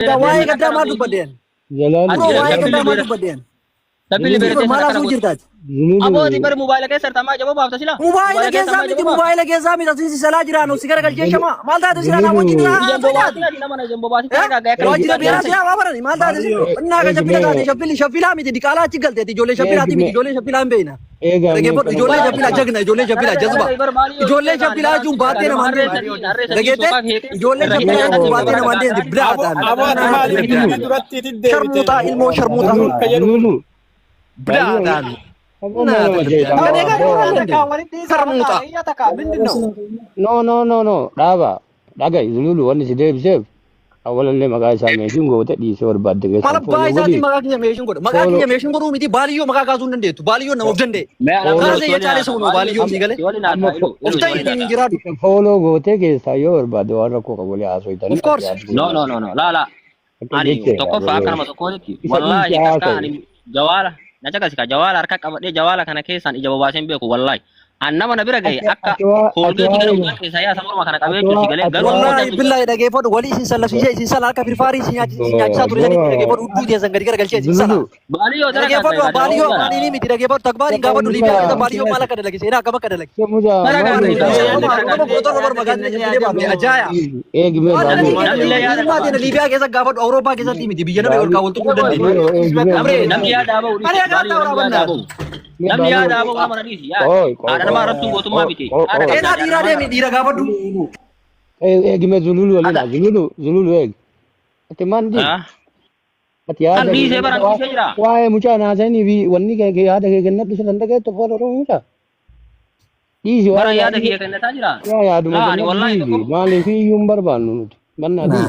Waa'ee gaddaa maal dubbadeen? Waa'ee gaddaa maal dubbadeen? Tapi liberté maal asuu jirtaati? Abooti bar mobaayila keessa sartamaa jaboo baafta sila. Mobaayila keessaa miti asiin salaa jiraanu si gara galchee shama maal taate sila naa wajjin waajjira biiraa siyaa waa barani maal taate sila innaa ka shabbila taate shabbilaa miti diqaalaa achi galteeti ijoollee shabbilaati miti ijoollee shabbilaa hin beekna. Ijoollee shabbilaa jagna ijoollee shabbilaa jazba ijoollee shabbilaa jechuun baattee namaan deemti dhageette ijoollee shabbilaa jechuun baattee namaan deemti biraa ta'an sharmuutaa ilmoo sharmuutaa biraa ta'an. No. Daga Zululu wani si Dave. Awalan le maga sa meshin go ta di sor badde ke. Mala bai sa ti maga kinya meshin go. Maga kinya meshin go miti baliyo maga ka sun nde tu baliyo na mobdende. Ka se ya chale so no baliyo mi gale. Uftai ni jira. Follow go te ke sa yor badde wara ko ka bole aso ita. Of course. No. La. Ani toko fa kana ma toko ki. Wallahi ka ani jawala. Na jaga sika jawala harka qabade jawala kana kesan ija babaasen beeku wallahi annama na bira gaye akka holge digale uga ke saya sama kana qabe ki digale garu wallahi billahi dage fodo wali sin sala sin sala harka firfari sin nyaati sa turu jani dage fodo uddu dia sangari gara galche sin sala baliyo dage fodo baliyo mani ni miti dage fodo takbari ngaba du libya ta baliyo mala kada lagi sena kama kada lagi foto nomor magane jene babe ajaya ek me ma dina libya ke sa gaba europa ke sa timi di biyana be or ka woltu kudande amre nam ya daba uri baliyo nam ya daba wa mana disi ya ada nama rabtu gotu ma biti ena dira de mi dira gaba du ek me Zululu wala Zululu ek ate mandi atiya kan bi se baran se jira wae mucha na sai ni bi wanni ke yaad ke ganna tu sanda ke to folo ro mucha di jo baran yaad ke ganna ta jira ya yaad mo ani wallahi mali fi yumbar banu banna di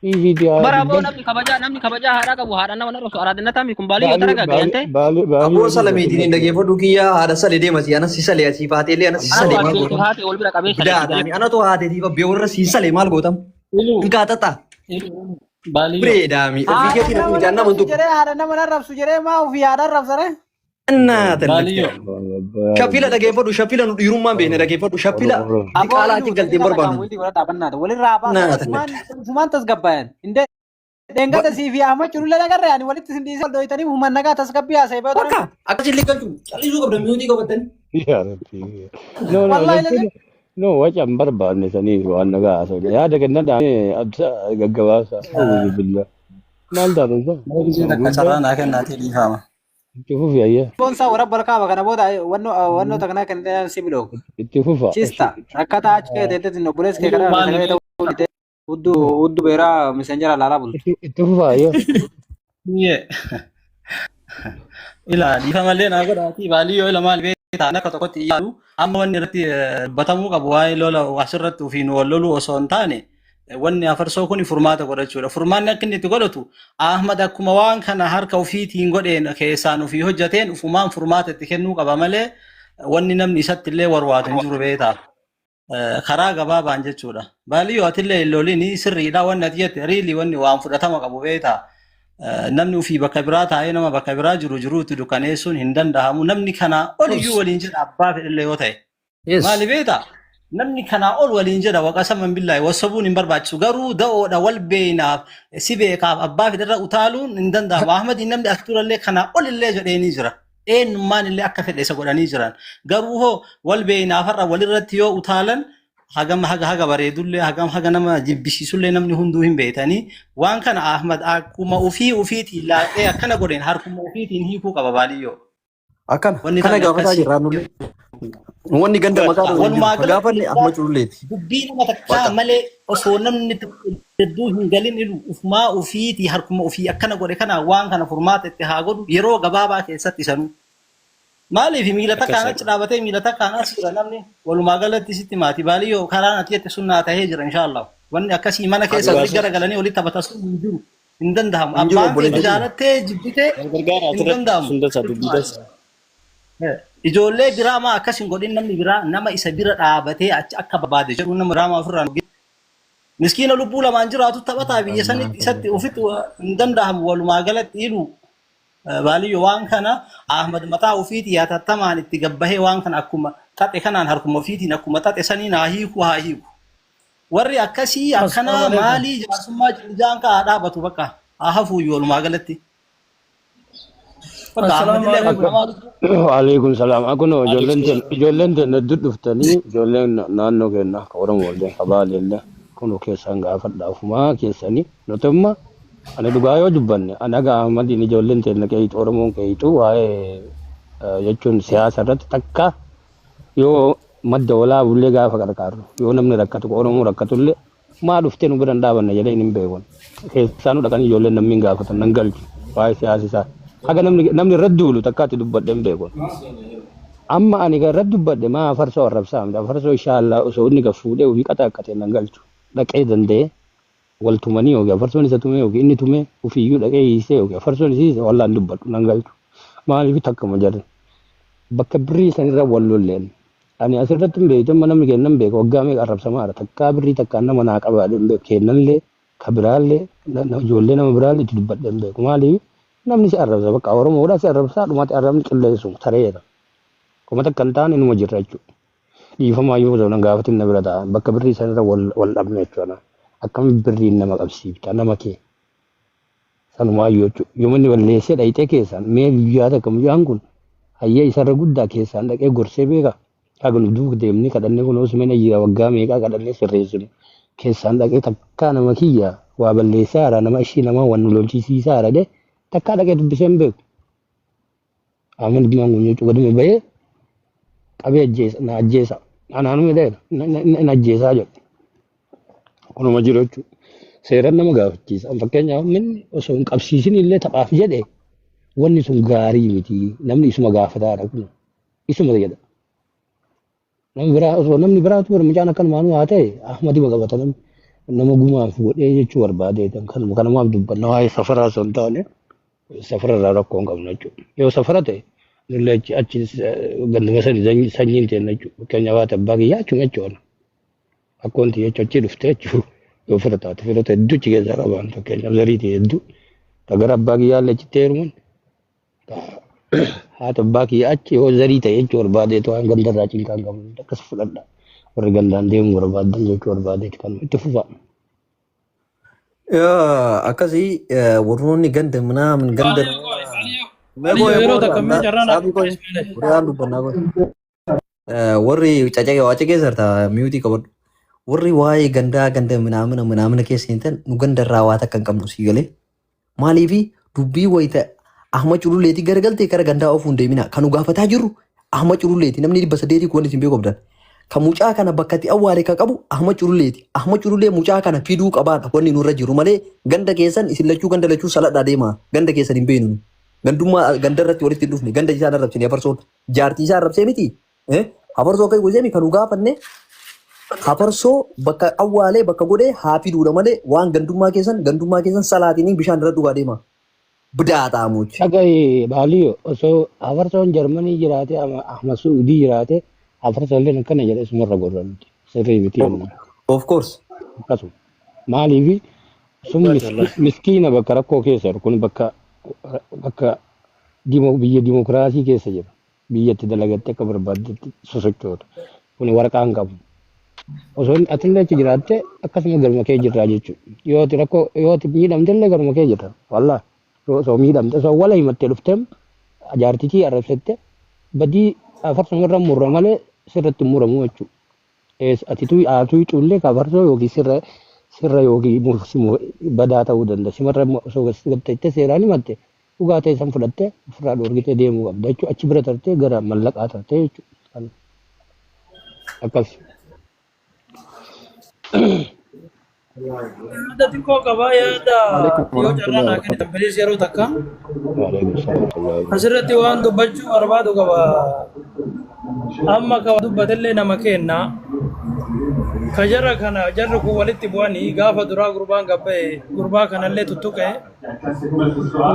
Easy dia. Barabo namni kabaja hada ka bu hada nama na rasu aradina tami kumbali yotara ga gayante. Abu salami dini dage fodu kiya hada sale de masi ana sisale asi fate le ana sisale mal gotam. Hate ol bira kabe sale. Dami ana to hate di ba bewra sisale mal gotam. Inka tata. Bali. Bre dami. Ofi ke tira janna untuk. Jere hada nama na rasu jere ma ofi hada rafsare. Nah, Baliyo. Shapila dage fodu shapila yurumma bene dage fodu shapila. Dikala tinggal timber banu. Wali raba. Fuman tas gabbayan. Inde denga ta CV ama churulle nagar yani wali tindi sal do itani fuman naga tas gabbiya sai ba. Waka. Akka chilli kalchu. Chali juga bram yudi ko batan. Ya no. No, wajam barbar ne sani ko annaga so ya daga nan da absa gaggawa sa. Billah. Mal da don sa. Kasara na kan na ti di fama. Itufufa ya. Bonsa wara barka kana boda wanno takana kan sibilo. Itufufa. Chista akata achke dete tinno bules ke kana uddu bera messenger ala bul. Itufufa ya. Ye. Ila di fama le na goda ti baliyo ila mal be ta na ka to ti yalu amma wanni rati batamu ka buai lola wasirratu fi no lolu osontane. Wanni afarso kuni furmaata godhachuudha furmaanni akka inni itti godhatu Ahmad akkuma waan kana harka ofiitiin godheen keessaan ofii hojjateen ufumaan furmaata itti kennuu qaba malee wanni namni isatti illee warwaatu hin jiru beektaa karaa gabaabaan jechuudha baaliyyoo atillee looliin sirriidha wanni ati jette riilii wanni waan fudhatama qabu beektaa namni ofii bakka biraa taa'ee nama bakka biraa jiruutti dukaneessuun hin danda'amu namni kanaa oliyyuu waliin jedha abbaa fedhillee yoo ta'e maali beektaa namni kana ol waliin jedha waqasaman billahi wasabuun hin barbaachisu garuu da'oodha wal beeynaaf si beekaaf abbaa fedharra utaaluun hin danda'amu Ahmad namni akturallee kana ol illee jedheenii jira eenyummaan illee akka fedhe isa godhanii jiran garuu hoo wal beeynaafarra walirratti yoo utaalan hagam haga bareedullee hagam haga nama jibbisiisullee namni hunduu hin beekanii waan kana Ahmad akkuma ofiitiin laaqee akkana godheen harkuma ofiitiin hiikuu qaba baaliyyoo akkana kana gaafataa jirra nullee wanni ganda maqaa gaafanne amma culleeti dubbii nama takkaa malee osoo namni hedduu hin galin ilu ufumaa ofiitii harkuma ofii akkana godhe kana waan kana furmaata itti haa godhu yeroo gabaabaa keessatti sanuu maaliif miila takkaan achi dhaabatee miila takkaan as jira namni walumaa galatti sitti maati baaliyyoo karaan ati jette sunnaa tahee jira inshaallah wanni akkasii mana keessa walitti garagalanii walitti taphata sun hin jiru hin danda'amu abbaan jaalattee jibbitee hin danda'amu ijoollee biraa maa akkas hin godhin namni biraa nama isa bira dhaabatee achi akka barbaade jedhu nama biraa maa ofirraan miskiina lubbuu lamaan jiraatu taphataa biyya sanitti isatti ofitti hin danda'amu walumaa galatti ilu baaliyyoo waan kana Ahmad mataa ofiitii yaatattamaan itti gabbahee waan kana akkuma xaxe kanaan harkuma ofiitiin akkuma xaxe saniin haa hiiku warri akkasii akkana maalii jaarsummaa jaan ka dhaabatu bakka ahafu yoolumaa galatti Waalaikum salam. Aku no ijoolleen hedduu dhuftanii ijoolleen naannoo keenyaa ka Oromoo walleen kabaalellee kun keessan gaafadhaafumaa keessanii nutumma ani dhugaa yoo dubbanne ani aga Ahmadiin ijoolleen teenya keeyyitu Oromoon keeyyitu waa'ee jechuun siyaasa irratti takka yoo madda walaa bullee gaafa qarqaarru yoo namni rakkatu Oromoo rakkatullee maa dhuftee nu biran dhaabanna jedhee hin beekon keessaanuu dhaqanii ijoolleen namni hin gaafatan nan galchu waa'ee siyaasa isaa haga namni irratti duulu takkaatti dubbadhe hin beekon amma ani kan irratti dubbadhe maa farsoo arrabsaa miti farsoo inshaallah osoo inni kan fuudhee ofii qaxaaqqatee nan galchu dhaqee danda'ee wal tumanii yookiin farsoon isa tumee yookiin inni tumee ofiiyyuu dhaqee hiisee yookiin farsoon isiise wallaan dubbadhu nan galchu maaliif takkama jarri bakka birrii sanirra wal lolleen ani asirratti hin beektu amma namni kennan beeka waggaa meeqa arrabsamaadha takkaa birrii takkaan nama naa qabaadhe hin beeku kennanillee ka biraallee ijoollee nama biraallee itti dubbadhe hin beeku maaliif namni si arrabsa bakka Oromoodhaa si arrabsaa dhumaatti arrabni qilleessu tareera kuma takka hin taane inuma jirra jechuudha dhiifamaa yoo ta'u nan gaafatin na bira ta'a bakka birrii sanirra wal dhabne jechuudha akkamitti birriin nama qabsiifta nama kee sanumaayyuu jechuudha yoo manni balleessee dhayitee keessaan mee guyyaa takka mucaan kun hayyee isarra guddaa keessaan dhaqee gorsee beeka haga nu duuka deemnee kadhannee kun osoo mana jira waggaa meeqaa kadhannee sirreessinu keessaan dhaqee takkaa nama kiyya waa balleessaa haara nama ishii nama waan nu lolchisiisaa haara de takkaa dhaqee dubbisee hin beeku Ahmed Dimaan kun jechuudha gaduma bahee qabee na ajjeesa anaanuma ta'e na ajjeesaa jedhu kunuma jiru jechuudha seeraan nama gaafachiisa fakkeenyaaf minni osoo hin qabsiisin illee taphaaf jedhe wanni sun gaarii miti namni isuma gaafataadha kun isuma jedha namni biraa osoo namni biraatu bara mucaan akkanumaanuu haa ta'e Ahmadi qabata nama gumaaf godhee jechuu barbaadeetan kanumaaf dubbanna waa'ee safaraa osoo hin taane safararraa rakkoo hin qabnu jechuudha yoo safara ta'e nullee achi ganduma sanyiin ta'e jechuudha fakkeenyaaf haati abbaa kiyyaa achuma jechuudha akkoonti jechuu achi dhuftee jechuudha yoo fira taate firoota hedduu achi keessaa qaban fakkeenyaaf zariitii hedduu gara abbaa kiyyaa illee achitti heeruman haati abbaa kiyyaa achi yoo zarii ta'e jechuu barbaadeetu waan gandarraa cinqaan qabu akkas fudhadha warri gandaan deemuu barbaadan jechuu barbaadeetu kan itti fufa. Akkasii warroonni ganda minaamin ganda warri cacaqee waa caqee sarta miyuutii qabadhu warri waa'ee ganda minaamina keessa hin ta'in nu gandarraa waa takka hin qabnu sii galee maaliifi dubbii wayita Ahmad Cululleetii garagaltee gara gandaa ofuun deemina kan nu gaafataa jirru Ahmad Cululleetii namni 800 kuwan isin beeku abdan kan mucaa kana bakkatti awwaale kan qabu Ahmad Cululleeti Ahmad Culullee mucaa kana fiduu qabaadha wanni nurra jiru malee ganda keessan isin lachuu ganda lachuu saladhaa deema ganda keessan hin beenu gandummaa ganda irratti walitti hin dhufne ganda isaan arrabsine afarsoon jaartii isaa arrabsee miti afarsoo kai gozeemi kan nu gaafanne afarsoo bakka awwaalee bakka godhee haa fiduudha malee waan gandummaa keessan salaatiin bishaan irra dhugaa deema bidaa xaamuuchi. Dhagai baaliyo osoo afarsoon Jarmanii jiraate Ahmad Suudii jiraate afarsoolleen akkana jedhe isumarra gorramti sirrii miti. Of course. Akkasuma maaliifi sun miskiina bakka rakkoo keessa jiru kun bakka biyya dimokiraasii keessa jira biyyatti dalagattee akka barbaaddetti sosochoota kun waraqaan qabu osoo atillee achi jiraatte akkasuma garuma kee jirraa jechuudha yooti miidhamtellee garuma kee jirra wallaa osoo miidhamte osoo wala himattee dhufteem jaartitii arrabsette badii afarsumarra murra malee sirratti muramu jechuudha atituu cullee kafarsoo yookiin sirra yookiin badaa ta'uu danda'a simarra osoo gattee seeraan himatte dhugaa ta'e san fudhattee ofirraa dhoorgitee deemuu qabda jechuudha achi bira tartee gara mallaqaa tartee jechuudha akkas. Ada xiqqoo qabaa yaada yoo carraa naa kennitan bilis yeroo takka asirratti waan dubbachuu barbaadu qaba. Amma ka dubbatellee nama kenna ka jarra kana jarri kun walitti bu'anii gaafa duraa gurbaan gabba'e gurbaa kanallee tuttuqe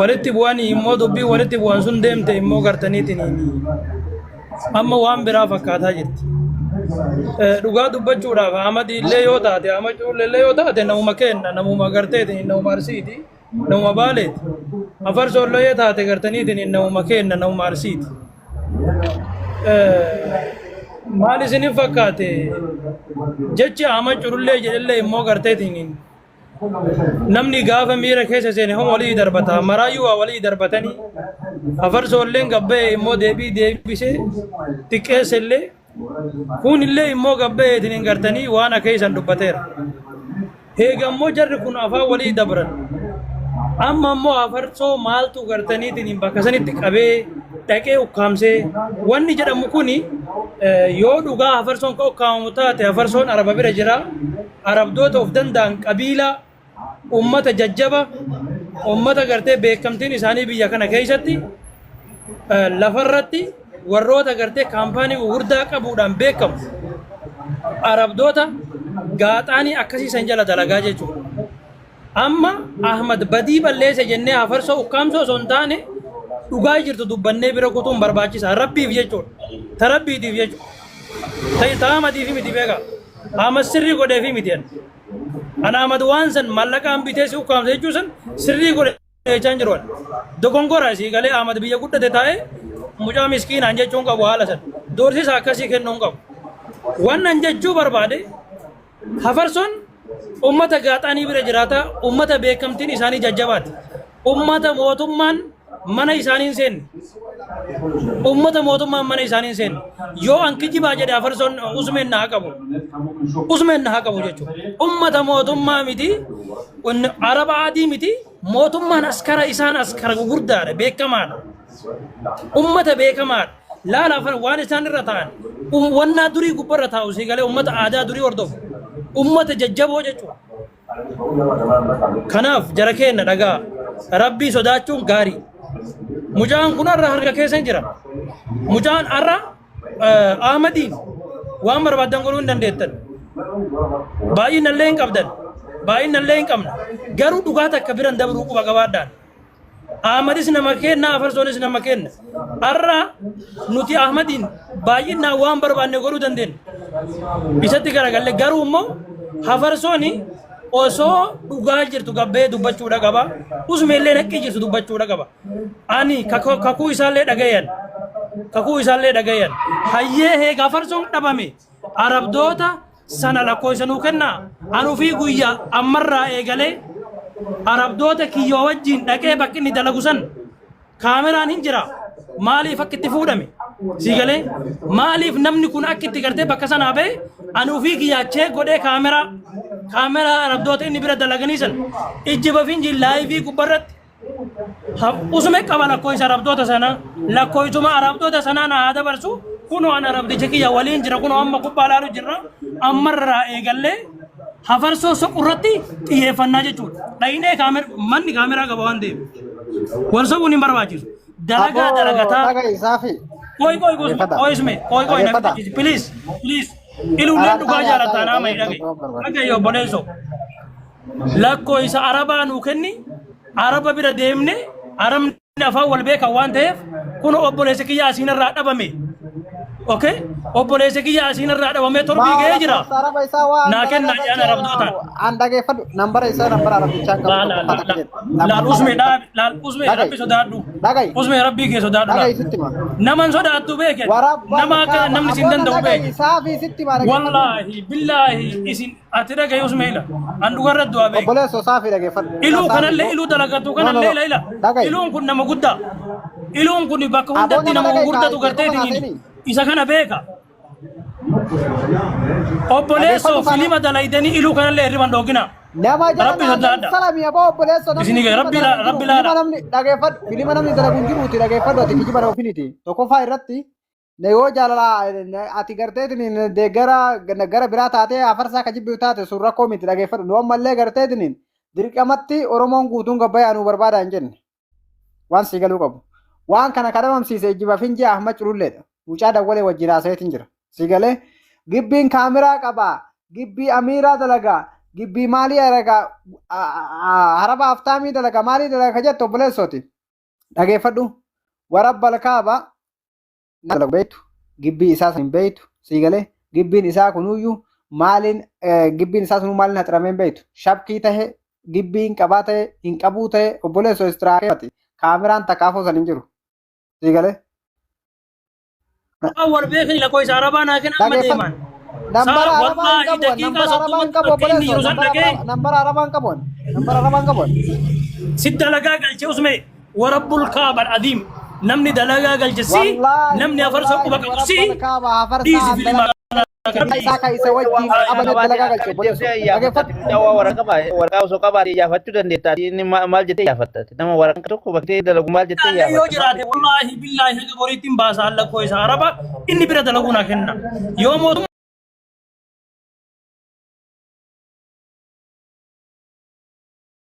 walitti bu'anii immoo dubbii walitti bu'an sun deemte immoo gartaniitiin amma waan biraa fakkaataa jirti. Dhugaa dubbachuudhaaf Ahmadi illee yoo taate Ahmad Culullee yoo taate namuma kenna namuma garteetiin namuma arsiiti namuma baaleeti afarsoollee yoo taate gartaniitiin namuma kenna namuma arsiiti maal isiniif fakkaate jechi ama curullee jedhellee immoo garteetiin namni gaafa miira keessa seene hom walii darbata maraayyuu waa walii darbatanii afarsoolleen gabbee immoo deebisee xiqqeessellee kun illee immoo gabbeetiin hin gartanii waan akeeysan dubbateera heegammoo jarri kun afaan walii dabran amma ammoo afarsoo maaltu gartaniitiin bakka sanitti qabee dhaqee ukkaamsee wanni jedhamu kuni yoo dhugaa afarsoon ka ukkaamamu taate afarsoon araba bira jira arabdoota of danda'an qabiilaa ummata jajjaba ummata gartee beekamtiin isaanii biyya kana keessatti lafarratti warroota gartee kaampaanii gurguddaa qabuudhaan beekamu arabdoota gaaxaanii akkasiisan jala dalagaa jechuudha. Amma Ahmad badii balleesse jennee afarsoo ukkaamsoo osoo hin taane dhugaa jirtu dubbannee bira kutuun barbaachisa rabbiif jechuudha. Ta rabbiitiif jechuudha. Ta Ahmadiif miti beeka. Ahmad sirrii godheefi miti jedha. Ana Ahmad waan san mallaqaan bitee si ukkaamsa jechuu san sirrii godhee jechaan jiru. Dogongora isii galee Ahmad biyya guddate taa'ee mucaa miskiinaan jechuun qabu haala san. Doorsisa akkasii kennuun qabu. Wannan jechuu barbaade afarsoon ummata gaaxaanii bira jiraata ummata beekamtiin isaanii jajjabaati ummata mootummaan mana isaaniin seenne ummata mootummaan mana isaaniin seenne yoo an kijibaa jedhe afarsoon usmeen na haa qabu jechuudha ummata mootummaa miti araba adii miti mootummaan askara isaan askara gurguddaadha beekamaadha ummata beekamaadha laala waan isaan irra ta'an wannaa durii gubbarra taa'u si galee ummata aadaa durii hordofu ummata jajjaboo jechuudha. Kanaaf jara keenna dhagaa rabbii sodaachuun gaarii. Mucaan kun har'a harka keessa hin jira. Mucaan har'a Ahmadiin waan barbaadan godhuu hin dandeettan. Baay'inallee hin qabdan. Baay'inallee hin qabna. Garuu dhugaa takka biran dabruu quba qabaadhaan. Ahmadis nama kenna afarsoonis nama kenna. Har'a nuti Ahmadiin baay'inaan waan barbaanne godhuu dandeenya. Isatti garagalee garuu immoo afarsooni osoo dhugaa jirtu gabbee dubbachuudha qaba. Usmeellee naqqii jirtu dubbachuudha qaba. Ani kakuu isaallee dhagayan. Kakuu isaallee dhagayan. Hayyee heega afarsoon dhabame arabdoota sana lakkoofsanuu kennaa. Anuu fi guyyaa ammarraa eegalee arabdoota kiyyoo wajjin dhaqee bakki inni dalagu san kaameraan hin jira. Maaliif akka itti fuudhame? Siigalee maaliif namni kun akka itti gartee bakka sanaa ba'e anuu fi kiyyaachee godhee kaameraa arabdoota inni bira dalaganii san ijji bafiin laayivii gubbarratti usume qaba lakkoofsa arabdoota sanaa lakkoofsuma arabdoota sanaa na haa dabarsu kunoo an arabdicha kiyya waliin jira kunoo amma kubbaa laalu jirra ammarraa eegallee afarsoo soqurratti xiyyeeffannaa jechuudha. Dhahinee manni kaameraa qaba waan ta'eef warsa kun hin barbaachisu. Dalagataa. Koi namni please iluuleen dhugaa jaalataa nama hidhage dhagayo boleeso lakkoo isa arabaa nuu kenni araba bira deemne arabni afaan wal beekan waan ta'eef kun obboleessa kiyya asiinirraa dhabame okay obboleessa kiyya asiinirraa dhabame torbii ga'ee jira naa kennaa jaan arabdootaan andageeffadhu nambara isaa nambara arabichaa qabu laal usme rabbi sodaadhu usme rabbii kee sodaadhu naman sodaattu beeke nama akka namni sin danda'u beeke wallahi billahi isin ati dhagaye usmeela an dhugarra du'a beeke obboleesso saafi dhageeffadhu iluu kanallee iluu dalagatu kanallee ila iluun kun nama guddaa iluun kun bakka hundatti nama gurguddatu garteetiin isa kana beeka obboleesso filima dalaydanii iluu kanallee hirriban dhoogina nama jala salami abo obboleesso isini rabbi laada namni dhageeffadhu filima namni dalaguun jiruuti dhageeffadhu ati kijiba ofiniti tokkoffaa irratti ne yoo jaalala ati garteetiin gara biraa taatee afarsaa kajibbiu taate sun rakkoo miti dhageeffadhu nu ammallee garteetiin dirqamatti oromoon guutuun gabbayyaa nu barbaada hin jenne waan sii galuu qabu waan kana kadhamamsiise ijjiba finjii ahmad cululleedha mucaa dawwalee wajjin haasayeetiin jira sii galee gibbiin kaameraa qabaa gibbii amiiraa dalagaa gibbii maalii dalagaa haraba aftaamii dalagaa maalii dalagaa jettu obboleessooti dhageeffadhu warabbal kaaba beektu gibbii isaa hin beektu sii galee gibbiin isaa kunuyyuu maaliin gibbiin isaa sunuu maaliin haxirameen beektu shabkii tahe gibbiin qabaa tahe hin qabuu tahe obboleessoo istiraakee kaameraan takkaafoo san hin jiru sii galee أول بيخني لكويس عربانا كن أما ديمان Number والله دقيقة number Araban kabon. Number Araban kabon. ستة لقاق الجوزمي ورب الكعبة العظيم نمني دلقاق الجسي نمني أفرسك بقصي ديزي في المكان Saka isa wajjin abada dalaga galche bodo jawa waraka ba waraka so ka bari ya fatu dan deta ni mal jete ya fatta nama waraka to ko bakte dalagu mal jete ya yo jirate wallahi billahi ga boritin basa Allah ko isa araba inni bira dalaguna kenna yo mo